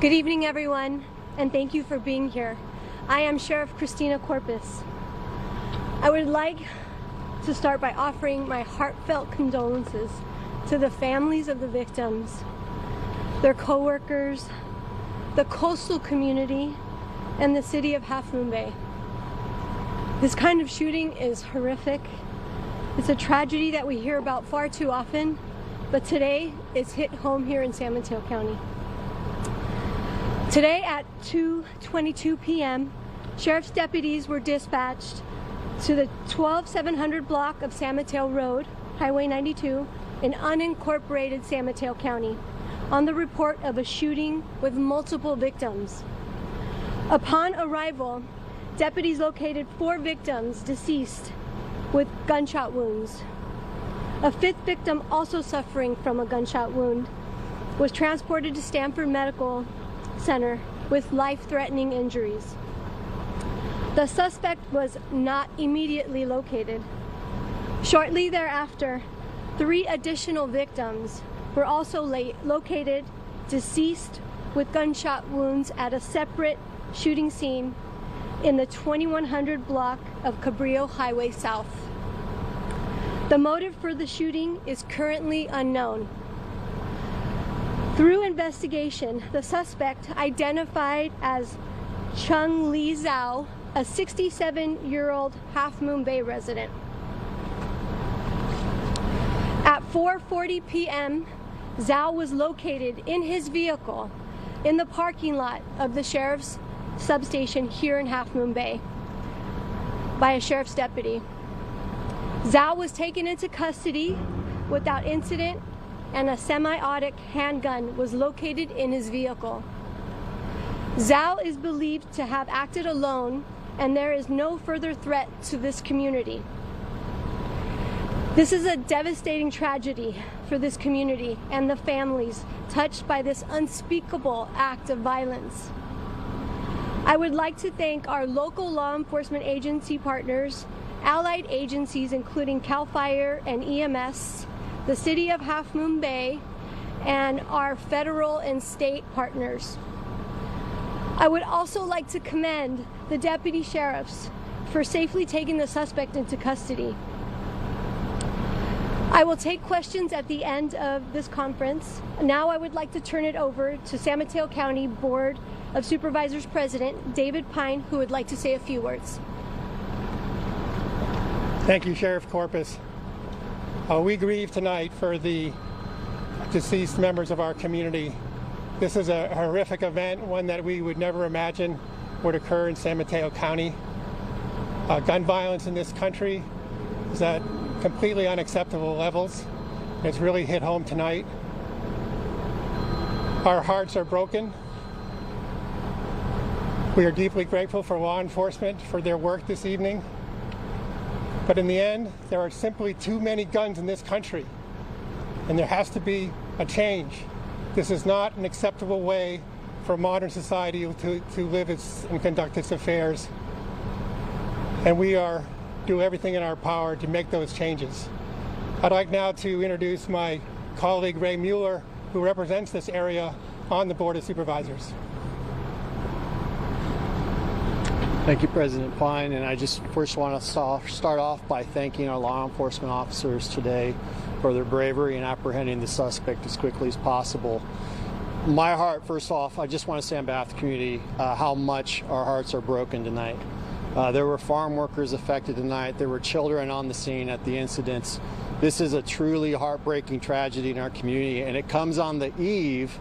Good evening, everyone, and thank you for being here. I am Sheriff Christina Corpus. I would like to start by offering my heartfelt condolences to the families of the victims, their co-workers, the coastal community, and the city of Half Moon Bay. This kind of shooting is horrific. It's a tragedy that we hear about far too often, but today it's hit home here in San Mateo County. Today at 2:22 p.m., sheriff's deputies were dispatched to the 12700 block of San Mateo Road, Highway 92, in unincorporated San Mateo County, on the report of a shooting with multiple victims. Upon arrival, deputies located 4 victims deceased with gunshot wounds. A 5th victim, also suffering from a gunshot wound, was transported to Stanford Medical Center with life-threatening injuries. The suspect was not immediately located. Shortly thereafter, 3 additional victims were also located deceased with gunshot wounds at a separate shooting scene in the 2100 block of Cabrillo Highway South. The motive for the shooting is currently unknown. Through investigation, the suspect, identified as Chung Lee Zhao, a 67-year-old Half Moon Bay resident. At 4:40 p.m., Zhao was located in his vehicle in the parking lot of the sheriff's substation here in Half Moon Bay by a sheriff's deputy. Zhao was taken into custody without incident, and a semi-automatic handgun was located in his vehicle. Zhao is believed to have acted alone, and there is no further threat to this community. This is a devastating tragedy for this community and the families touched by this unspeakable act of violence. I would like to thank our local law enforcement agency partners, allied agencies including CAL FIRE and EMS, the City of Half Moon Bay, and our federal and state partners. I would also like to commend the deputy sheriffs for safely taking the suspect into custody. I will take questions at the end of this conference. Now I would like to turn it over to San Mateo County Board of Supervisors President David Pine, who would like to say a few words. Thank you, Sheriff Corpus. We grieve tonight for the deceased members of our community. This is a horrific event, one that we would never imagine would occur in San Mateo County. Gun violence in this country is at completely unacceptable levels. It's really hit home tonight. Our hearts are broken. We are deeply grateful for law enforcement for their work this evening. But in the end, there are simply too many guns in this country, and there has to be a change. This is not an acceptable way for modern society to live and conduct its affairs. And we do everything in our power to make those changes. I'd like now to introduce my colleague Ray Mueller, who represents this area on the Board of Supervisors. Thank you, President Pine, and I just first want to start off by thanking our law enforcement officers today for their bravery in apprehending the suspect as quickly as possible. My heart, first off, I just want to say on behalf of the community how much our hearts are broken tonight. There were farm workers affected tonight. There were children on the scene at the incidents. This is a truly heartbreaking tragedy in our community, and it comes on the eve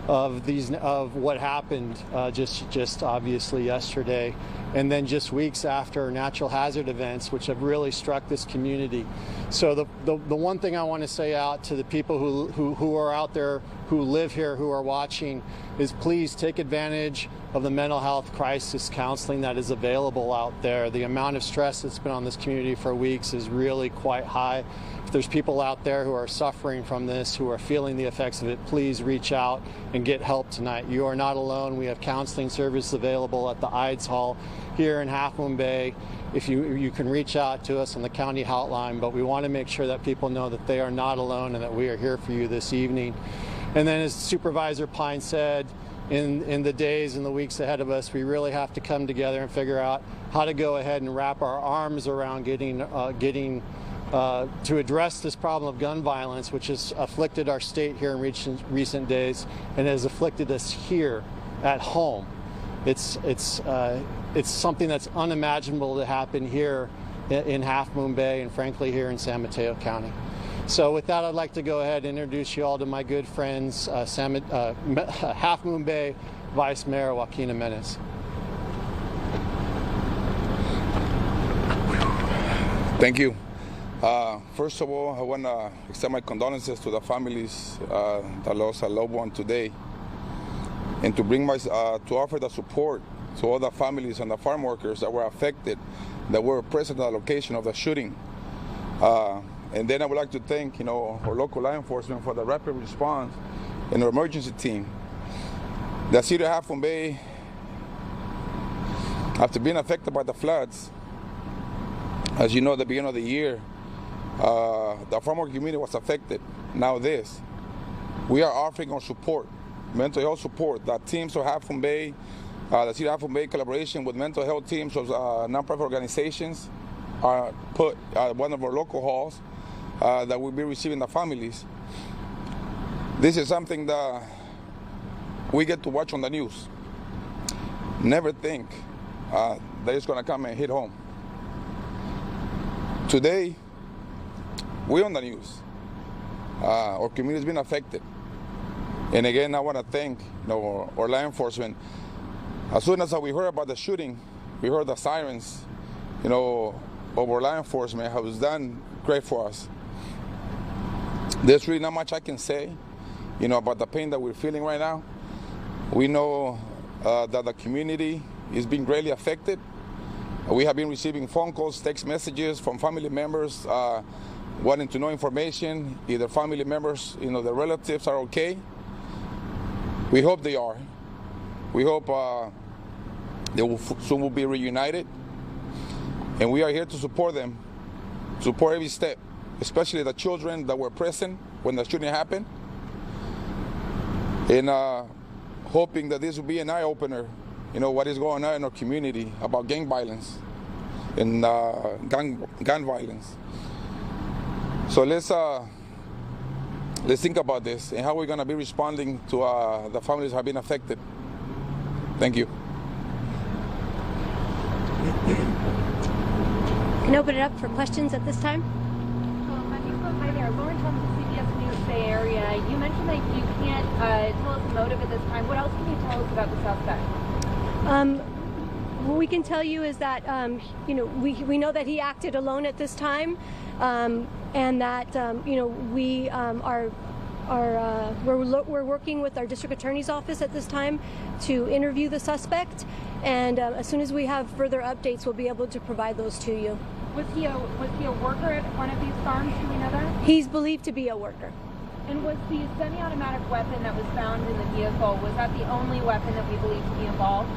of what happened just obviously yesterday, and then just weeks after natural hazard events which have really struck this community. So the one thing I want to say out to the people who are out there, who live here, who are watching, is please take advantage of the mental health crisis counseling that is available out there. The amount of stress that's been on this community for weeks is really quite high. If there's people out there who are suffering from this, who are feeling the effects of it, please reach out and get help tonight. You are not alone. We have counseling services available at the Ides Hall here in Half Moon Bay. If you can reach out to us on the county hotline, but we want to make sure that people know that they are not alone and that we are here for you this evening. And then, as Supervisor Pine said, in the days and the weeks ahead of us, we really have to come together and figure out how to go ahead and wrap our arms around getting to address this problem of gun violence, which has afflicted our state here in recent days and has afflicted us here at home. It's something that's unimaginable to happen here in Half Moon Bay and frankly here in San Mateo County. So with that, I'd like to go ahead and introduce you all to my good friends, Half Moon Bay Vice Mayor Joaquin Jimenez. Thank you. First of all, I want to extend my condolences to the families that lost a loved one today, and to bring to offer the support to all the families and the farm workers that were affected, that were present at the location of the shooting. And then I would like to thank, our local law enforcement for the rapid response and our emergency team. The city of Half Moon Bay, after being affected by the floods, as you know, at the beginning of the year, the farmer community was affected. Now we are offering our support, mental health support. The teams of Half Moon Bay, the city of Half Moon Bay, collaboration with mental health teams of nonprofit organizations, are put at one of our local halls that will be receiving the families. This is something that we get to watch on the news. Never think that it's going to come and hit home. Today, we're on the news. Our community has been affected. And again, I want to thank our law enforcement. As soon as we heard about the shooting, we heard the sirens, of our law enforcement has done great for us. There's really not much I can say, about the pain that we're feeling right now. We know that the community is being greatly affected. We have been receiving phone calls, text messages from family members wanting to know information, either family members, their relatives are okay. We hope they are. We hope they soon will be reunited. And we are here to support them, support every step, especially the children that were present when the shooting happened. And hoping that this will be an eye-opener, what is going on in our community about gang violence and gun violence. So let's think about this and how we're going to be responding to the families that have been affected. Thank you. Can I open it up for questions at this time? Hi there. Lauren from the CBS News Bay Area. You mentioned that you can't tell us the motive at this time. What else can you tell us about the suspect? What we can tell you is that we know that he acted alone at this time, and that we're working with our district attorney's office at this time to interview the suspect, and as soon as we have further updates, we'll be able to provide those to you. Was he a worker at one of these farms? Do we know that? He's believed to be a worker. And was the semi-automatic weapon that was found in the vehicle, was that the only weapon that we believe to be involved?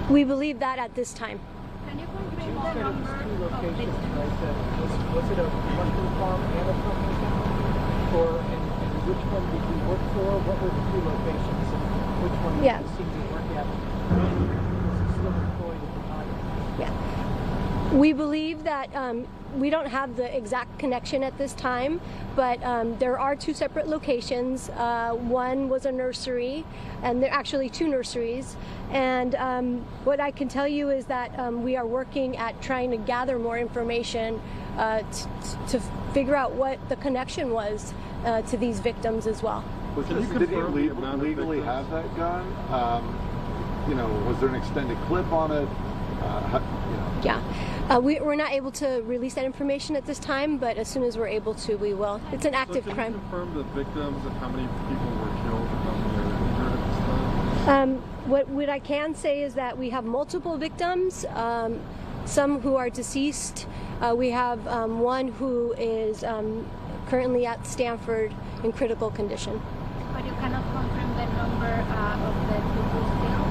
We believe that at this time. Can you confirm the number of victims? Was it a mushroom farm and a company farm? Or and which one did you work for? What were the two locations? And which one did you seem to work at? Was he still employed at the time? Yeah. We believe that we don't have the exact connection at this time, but there are two separate locations. One was a nursery, and there are actually two nurseries. And what I can tell you is that we are working at trying to gather more information to figure out what the connection was to these victims as well. Did he legally have that gun? Was there an extended clip on it? Yeah. We're not able to release that information at this time, but as soon as we're able to, we will. It's an active crime. Can you confirm the victims and how many people were killed and how many are injured at this time? What I can say is that we have multiple victims, some who are deceased. We have one who is currently at Stanford in critical condition. But you cannot confirm the number of the people still.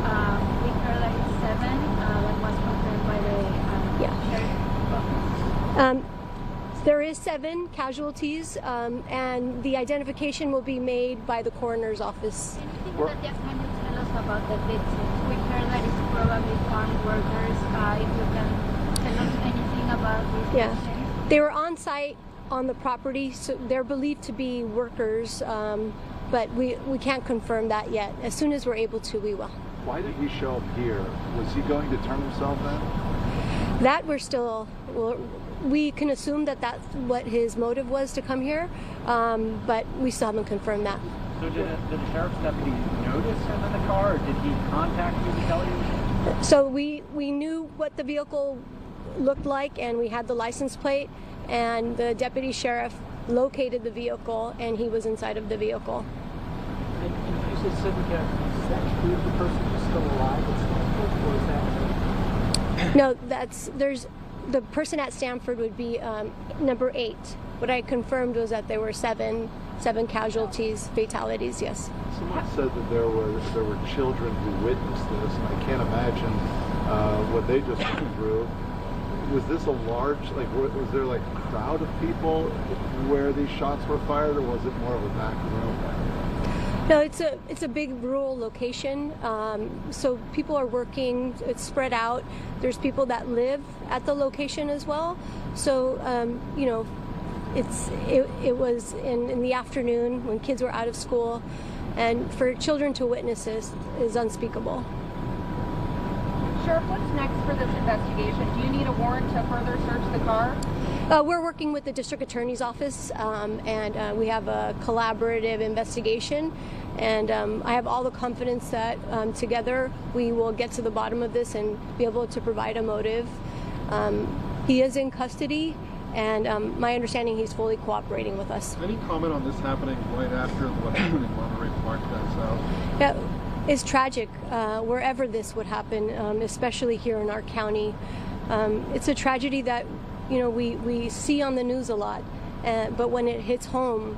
We heard that it's 7, that was confirmed by the sheriff's office. There is 7 casualties, and the identification will be made by the coroner's office. Anything that can you tell us about the victims? We heard that it's probably farm workers. If you can tell us anything about these victims? They were on site on the property, so they're believed to be workers, but we can't confirm that yet. As soon as we're able to, we will. Why did he show up here? Was he going to turn himself in? That we can assume that that's what his motive was to come here, but we still haven't confirmed that. So did the sheriff's deputy notice him in the car, or did he contact you to tell you? So we knew what the vehicle looked like, and we had the license plate, and the deputy sheriff located the vehicle, and he was inside of the vehicle. And you said 7 casualties. Does that include the person who's still alive at Stanford, or is that? No, there's the person at Stanford would be number 8. What I confirmed was that there were seven casualties, fatalities. Yes. Someone said that there were children who witnessed this, and I can't imagine what they just went through. Was this a large, was there a crowd of people where these shots were fired, or was it more of a back room? No, it's a big rural location, so people are working. It's spread out. There's people that live at the location as well. So it was in the afternoon when kids were out of school, and for children to witness this is unspeakable. Sheriff, what's next for this investigation? Do you need a warrant to further search the car? We're working with the district attorney's office, and we have a collaborative investigation. And I have all the confidence that together we will get to the bottom of this and be able to provide a motive. He is in custody, and my understanding he's fully cooperating with us. Any comment on this happening right after what happened in Monterey Park down south? Yeah, it's tragic wherever this would happen, especially here in our county. It's a tragedy that we see on the news a lot, but when it hits home,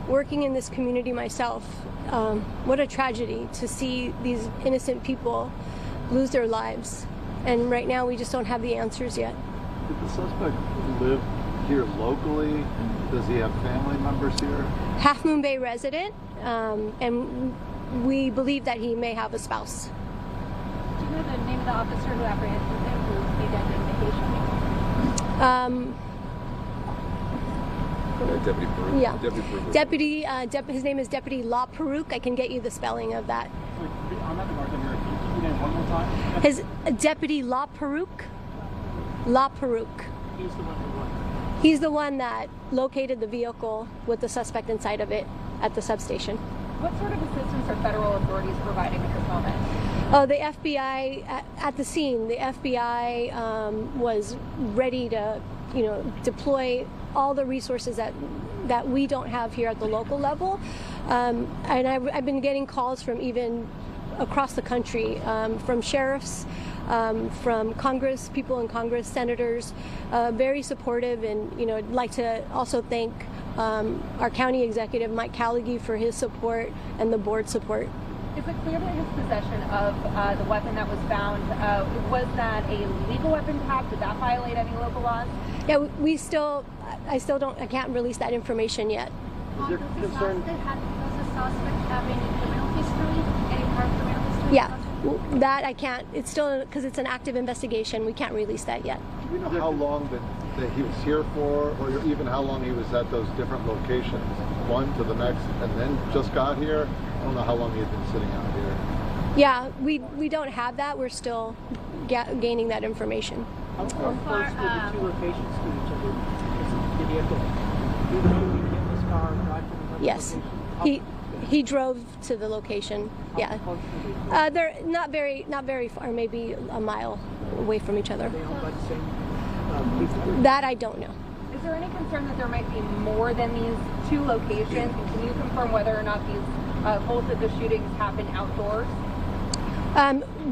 working in this community myself, what a tragedy to see these innocent people lose their lives. And right now we just don't have the answers yet. Did the suspect live here locally? Does he have family members here? Half Moon Bay resident, and we believe that he may have a spouse. Do you know the name of the officer who apprehended him, who made that identification? Deputy Peru. Yeah. His name is Deputy La Peruque. I can get you the spelling of that. On that remark, can you name one more time? His Deputy La Peruque. La Peruque. He's the one who won. He's the one that located the vehicle with the suspect inside of it at the substation. What sort of assistance are federal authorities providing at this moment? Oh, the FBI at the scene. The FBI was ready to, deploy all the resources that we don't have here at the local level. And I've been getting calls from even across the country, from sheriffs, from Congress, people in Congress, senators, very supportive. And I'd like to also thank our county executive, Mike Callaghy, for his support and the board support. Is it clear that his possession of the weapon that was found, was that a legal weapon to have? Did that violate any local laws? Yeah, I can't release that information yet. Is there concern? Does the suspect have any criminal history? Any prior criminal history? Yeah, that I can't. It's still, because it's an active investigation, we can't release that yet. Do we know how long that he was here for, or even how long he was at those different locations, one to the next, and then just got here? I don't know how long he had been sitting out here. Yeah, we don't have that. We're still gaining that information. How close were the two locations to each other? Did he have to get in his car and drive to the other Yes, location? he drove to the location. Yeah, How close were they? they're not very far, maybe a mile away from each other. Are they owned by the same police department? That I don't know. Is there any concern that there might be more than these two locations? And can you confirm whether or not these both of the shootings happen outdoors?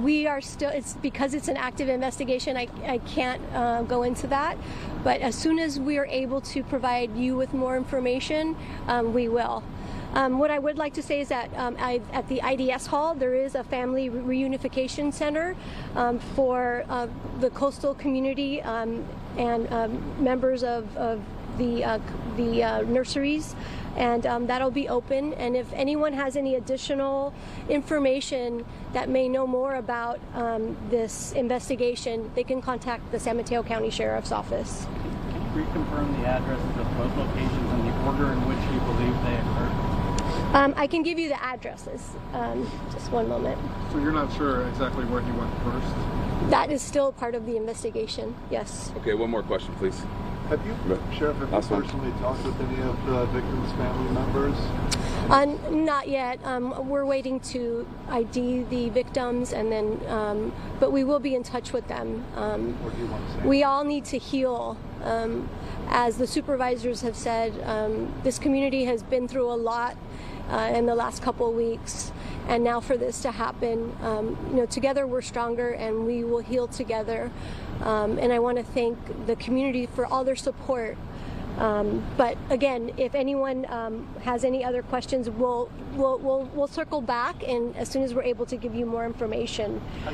We are still, it's because it's an active investigation, I can't go into that, but as soon as we are able to provide you with more information, we will. What I would like to say is that at the IDS Hall, there is a family reunification center for the coastal community and members of the nurseries, and that'll be open. And if anyone has any additional information that may know more about this investigation, they can contact the San Mateo County Sheriff's Office. Can you reconfirm the addresses of both locations and the order in which you believe they occurred? I can give you the addresses. Just one moment. So you're not sure exactly where he went first? That is still part of the investigation, yes. Okay, one more question, please. Have you, Sheriff, personally talked with any of the victims' family members? Not yet. We're waiting to ID the victims, and then, but we will be in touch with them. What do you want to say? We all need to heal. As the supervisors have said, this community has been through a lot in the last couple of weeks, and now for this to happen, together we're stronger, and we will heal together. And I want to thank the community for all their support. But again, if anyone has any other questions, we'll circle back, and as soon as we're able to give you more information.